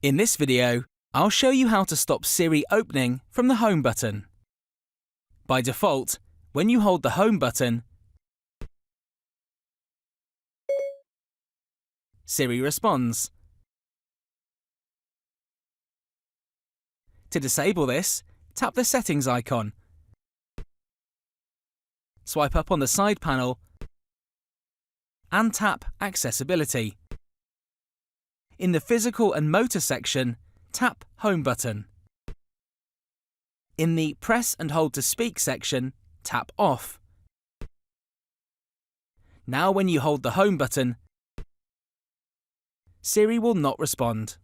In this video, I'll show you how to stop Siri opening from the Home button. By default, when you hold the Home button, Siri responds. To disable this, tap the Settings icon. Swipe up on the side panel and tap Accessibility. In the Physical and Motor section, tap Home button. In the Press and Hold to Speak section, tap Off. Now when you hold the Home button, Siri will not respond.